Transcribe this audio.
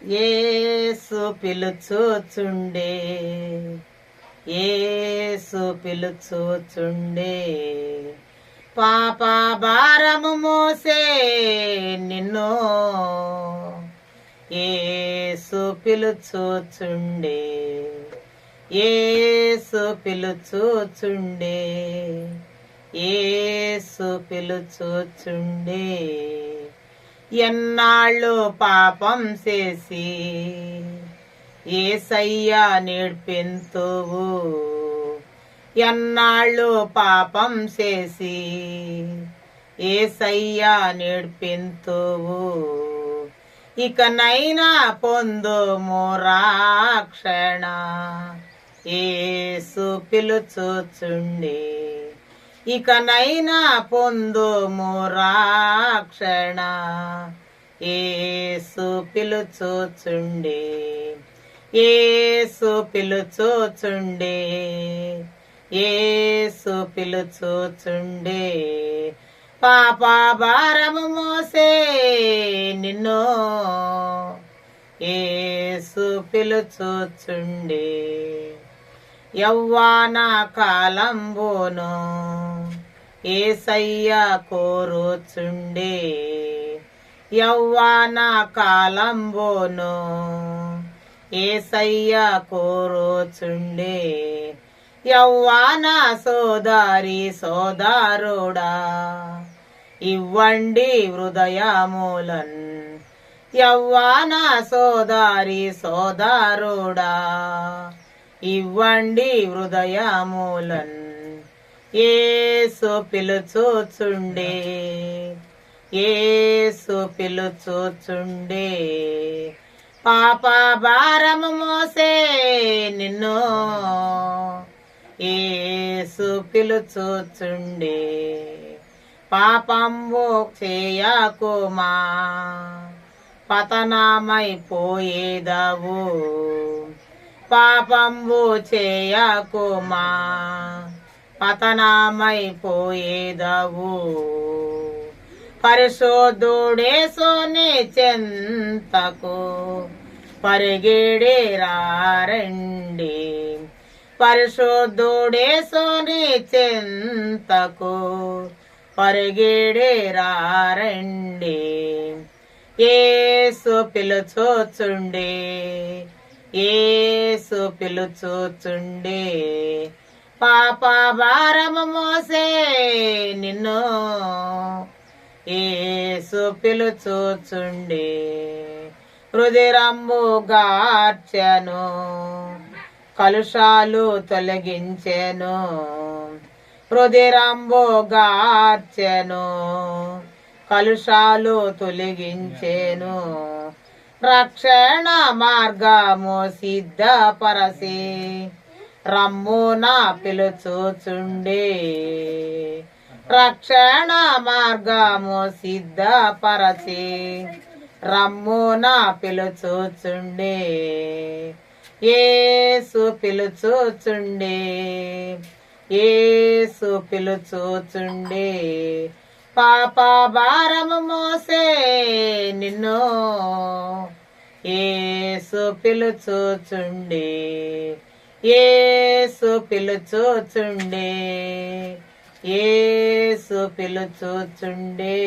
యేసు పిలుచుచుండే, యేసు పిలుచుచుండే, పాప భారము మోసే నిన్ను యేసు పిలుచుచుండే, యేసు పిలుచుచుండే, యేసు పిలుచుచుండే. ఎన్నాళ్ళు పాపం చేసి యేసయ్యా నేర్పెంతువు, ఎన్నాళ్ళు పాపం చేసి యేసయ్యా నేర్పెంతువు, ఇకనైనా పొందుము రక్షణ యేసు పిలుచుచుండే, ఇకనైనా పొందుము రక్షణ యేసు పిలుచుచుండే, యేసు పిలుచుచుండే, యేసు పిలుచుచుండే, పాప భారము మోసే నిన్ను యేసు పిలుచుచుండే. యవ్వాన కాలంబోను యేసయ్యా కోరుచుండే, యవ్వాన కాలంబోను యేసయ్యా కోరుచుండే, యవ్వాన సోదరి సోదరుడా ఇవ్వండి హృదయములన్, యవ్వాన సోదరి సోదరుడా ఇవ్వండి హృదయములన్, యేసు పిలుచుచుండే, యేసు పిలుచుచుండే, పాప భారము మోసే నిన్ను యేసు పిలుచుచుండే, పాపంబు చేయకుమా పతనమైపోయేదవు, పాపంబు చేయకుమా పతనమైపోయేదవు, పరిశోధుడేసుని చెంతకు పరిగెడి రండి, పరిశోధుడేసుని చెంతకు పరిగెడి రండి, యేసు పిలుచుచుండే, యేసు పిలుచుచుండే, పాప భారము మోసే నిన్ను యేసు పిలుచుచుండే, రుధిరంబు గార్చెను కలుషాలు తొలగించెను, రుధిరంబు గార్చెను కలుషాలు తొలగించెను, రక్షణ మార్గము సిద్ధపరసి రమ్మున పిలుచుచుండే, రక్షణ మార్గము సిద్ధపరచి రమ్మున పిలుచుచుండే, యేసు పిలుచుచుండే, యేసు పిలుచుచుండే, పాప భారము మోసే నిన్ను యేసు పిలుచుచుండే, యేసు పిలుచుచుండే, యేసు పిలుచుచుండే.